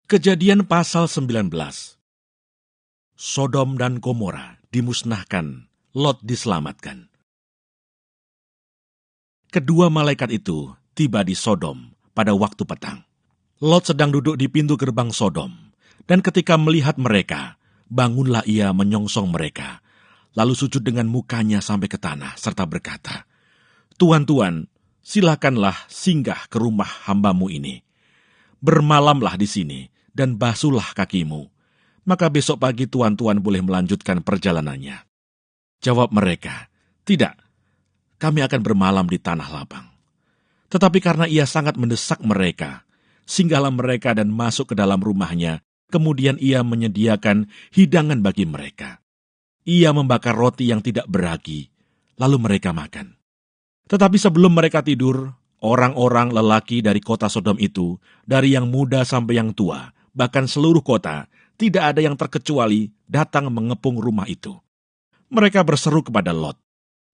Kejadian pasal 19. Sodom dan Gomora dimusnahkan, Lot diselamatkan. Kedua malaikat itu tiba di Sodom pada waktu petang. Lot sedang duduk di pintu gerbang Sodom, dan ketika melihat mereka, bangunlah ia menyongsong mereka, lalu sujud dengan mukanya sampai ke tanah, serta berkata, "Tuan, silakanlah singgah ke rumah hambamu ini. Bermalamlah di sini, dan basuhlah kakimu, maka besok pagi tuan boleh melanjutkan perjalanannya." Jawab mereka, "Tidak, kami akan bermalam di tanah lapang." Tetapi karena ia sangat mendesak mereka, singgahlah mereka dan masuk ke dalam rumahnya, kemudian ia menyediakan hidangan bagi mereka. Ia membakar roti yang tidak beragi, lalu mereka makan. Tetapi sebelum mereka tidur, orang-orang lelaki dari kota Sodom itu, dari yang muda sampai yang tua, bahkan seluruh kota, tidak ada yang terkecuali datang mengepung rumah itu. Mereka berseru kepada Lot,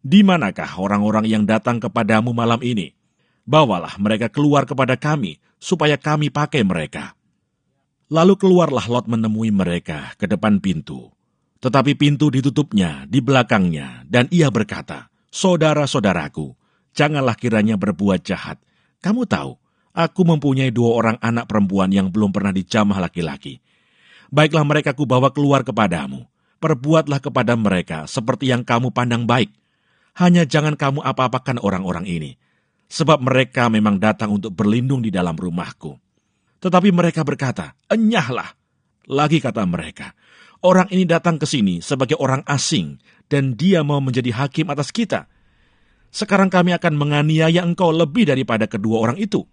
"Di manakah orang-orang yang datang kepadamu malam ini? Bawalah mereka keluar kepada kami, supaya kami pakai mereka." Lalu keluarlah Lot menemui mereka ke depan pintu. Tetapi pintu ditutupnya di belakangnya, dan ia berkata, "Saudara-saudaraku, janganlah kiranya berbuat jahat. Kamu tahu, aku mempunyai 2 orang anak perempuan yang belum pernah dijamah laki-laki. Baiklah mereka kubawa keluar kepadamu. Perbuatlah kepada mereka seperti yang kamu pandang baik. Hanya jangan kamu apa-apakan orang-orang ini, sebab mereka memang datang untuk berlindung di dalam rumahku." Tetapi mereka berkata, "Enyahlah." Lagi kata mereka, "Orang ini datang ke sini sebagai orang asing, dan dia mau menjadi hakim atas kita. Sekarang kami akan menganiaya engkau lebih daripada kedua orang itu."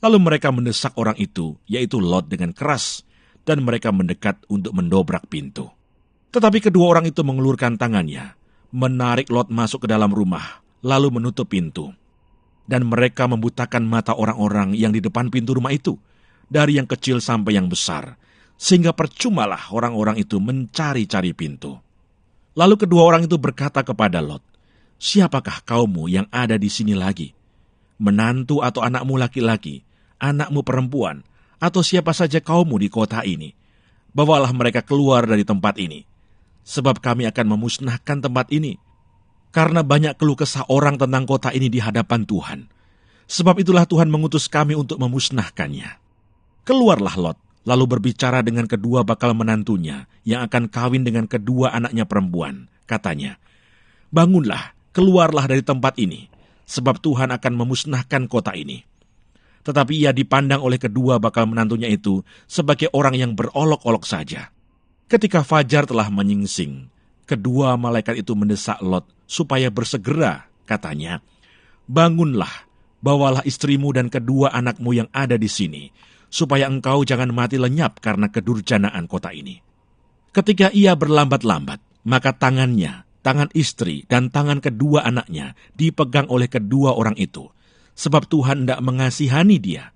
Lalu mereka mendesak orang itu, yaitu Lot, dengan keras, dan mereka mendekat untuk mendobrak pintu. Tetapi kedua orang itu mengulurkan tangannya, menarik Lot masuk ke dalam rumah, lalu menutup pintu. Dan mereka membutakan mata orang-orang yang di depan pintu rumah itu, dari yang kecil sampai yang besar, sehingga percumalah orang-orang itu mencari-cari pintu. Lalu kedua orang itu berkata kepada Lot, "Siapakah kaummu yang ada di sini lagi? Menantu atau anakmu laki-laki, anakmu perempuan, atau siapa saja kaummu di kota ini? Bawalah mereka keluar dari tempat ini, sebab kami akan memusnahkan tempat ini. Karena banyak keluh kesah orang tentang kota ini di hadapan Tuhan. Sebab itulah Tuhan mengutus kami untuk memusnahkannya." Keluarlah Lot, lalu berbicara dengan kedua bakal menantunya yang akan kawin dengan kedua anaknya perempuan. Katanya, "Bangunlah, keluarlah dari tempat ini, sebab Tuhan akan memusnahkan kota ini." Tetapi ia dipandang oleh kedua bakal menantunya itu sebagai orang yang berolok-olok saja. Ketika fajar telah menyingsing, kedua malaikat itu mendesak Lot supaya bersegera. Katanya, "Bangunlah, bawalah istrimu dan kedua anakmu yang ada di sini, supaya engkau jangan mati lenyap karena kedurjanaan kota ini." Ketika ia berlambat-lambat, maka tangannya, tangan istri, dan tangan kedua anaknya dipegang oleh kedua orang itu, sebab Tuhan hendak mengasihani dia.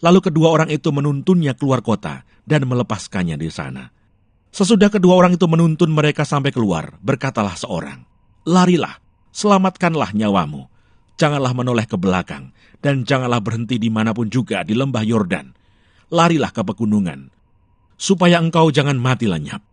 Lalu kedua orang itu menuntunnya keluar kota dan melepaskannya di sana. Sesudah kedua orang itu menuntun mereka sampai keluar, berkatalah seorang, "Larilah, selamatkanlah nyawamu. Janganlah menoleh ke belakang, dan janganlah berhenti dimanapun juga di lembah Yordan. Larilah ke pegunungan, supaya engkau jangan mati lenyap."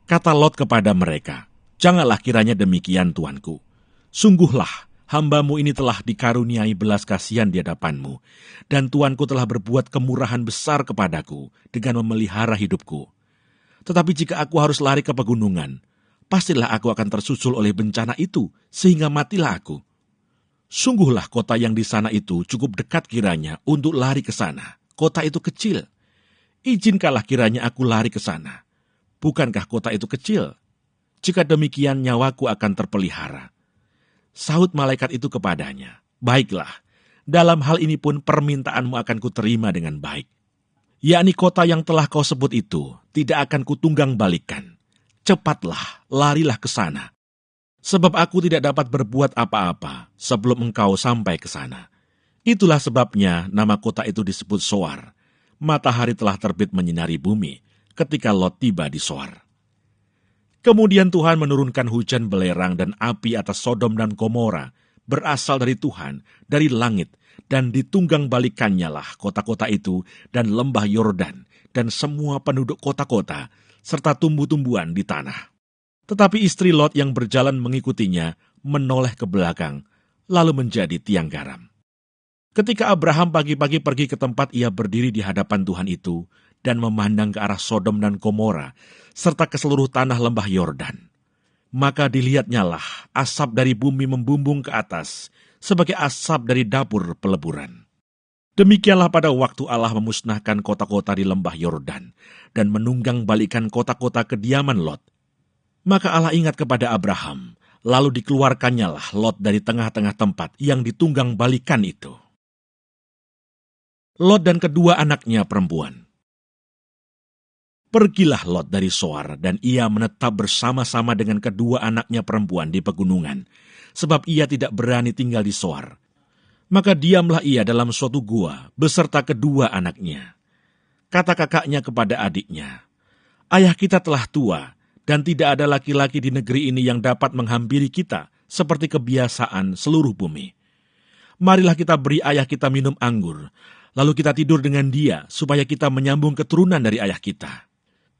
Kata Lot kepada mereka, "Janganlah kiranya demikian, tuanku. Sungguhlah, hambamu ini telah dikaruniai belas kasihan di hadapanmu, dan tuanku telah berbuat kemurahan besar kepadaku dengan memelihara hidupku. Tetapi jika aku harus lari ke pegunungan, pastilah aku akan tersusul oleh bencana itu, sehingga matilah aku. Sungguhlah kota yang di sana itu cukup dekat kiranya untuk lari ke sana. Kota itu kecil. Izinkanlah kiranya aku lari ke sana. Bukankah kota itu kecil? Jika demikian nyawaku akan terpelihara." Sahut malaikat itu kepadanya, "Baiklah, dalam hal ini pun permintaanmu akan kuterima dengan baik. Yakni kota yang telah kau sebut itu tidak akan kutunggang balikan. Cepatlah, larilah ke sana. Sebab aku tidak dapat berbuat apa-apa sebelum engkau sampai ke sana." Itulah sebabnya nama kota itu disebut Soar. Matahari telah terbit menyinari bumi ketika Lot tiba di Soar. Kemudian Tuhan menurunkan hujan belerang dan api atas Sodom dan Gomora, berasal dari Tuhan, dari langit, dan ditunggang balikannya lah kota-kota itu dan lembah Yordan dan semua penduduk kota-kota, serta tumbuh-tumbuhan di tanah. Tetapi istri Lot yang berjalan mengikutinya menoleh ke belakang, lalu menjadi tiang garam. Ketika Abraham pagi-pagi pergi ke tempat ia berdiri di hadapan Tuhan itu, dan memandang ke arah Sodom dan Gomora, serta ke seluruh tanah lembah Yordan, maka dilihatnyalah asap dari bumi membumbung ke atas, sebagai asap dari dapur peleburan. Demikianlah pada waktu Allah memusnahkan kota-kota di lembah Yordan, dan menunggang balikan kota-kota kediaman Lot. Maka Allah ingat kepada Abraham, lalu dikeluarkannyalah Lot dari tengah-tengah tempat yang ditunggang balikan itu. Lot dan kedua anaknya perempuan. Pergilah Lot dari Zoar, dan ia menetap bersama-sama dengan kedua anaknya perempuan di pegunungan, sebab ia tidak berani tinggal di Zoar. Maka diamlah ia dalam suatu gua beserta kedua anaknya. Kata kakaknya kepada adiknya, "Ayah kita telah tua, dan tidak ada laki-laki di negeri ini yang dapat menghampiri kita, seperti kebiasaan seluruh bumi. Marilah kita beri ayah kita minum anggur, lalu kita tidur dengan dia, supaya kita menyambung keturunan dari ayah kita."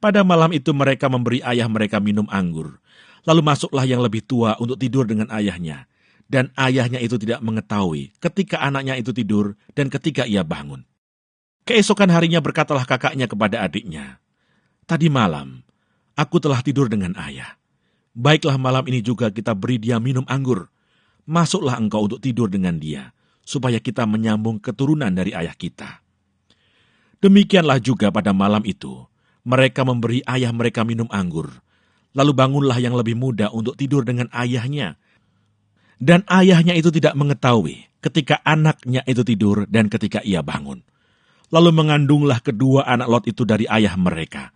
Pada malam itu mereka memberi ayah mereka minum anggur. Lalu masuklah yang lebih tua untuk tidur dengan ayahnya. Dan ayahnya itu tidak mengetahui ketika anaknya itu tidur dan ketika ia bangun. Keesokan harinya berkatalah kakaknya kepada adiknya, "Tadi malam, aku telah tidur dengan ayah. Baiklah malam ini juga kita beri dia minum anggur. Masuklah engkau untuk tidur dengan dia, supaya kita menyambung keturunan dari ayah kita." Demikianlah juga pada malam itu, mereka memberi ayah mereka minum anggur. Lalu bangunlah yang lebih muda untuk tidur dengan ayahnya. Dan ayahnya itu tidak mengetahui ketika anaknya itu tidur dan ketika ia bangun. Lalu mengandunglah kedua anak Lot itu dari ayah mereka.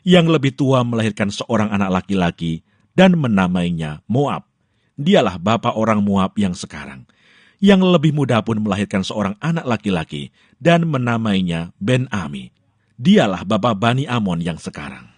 Yang lebih tua melahirkan seorang anak laki-laki dan menamainya Moab. Dialah bapa orang Moab yang sekarang. Yang lebih muda pun melahirkan seorang anak laki-laki dan menamainya Ben-Ami. Dialah bapa Bani Amon yang sekarang.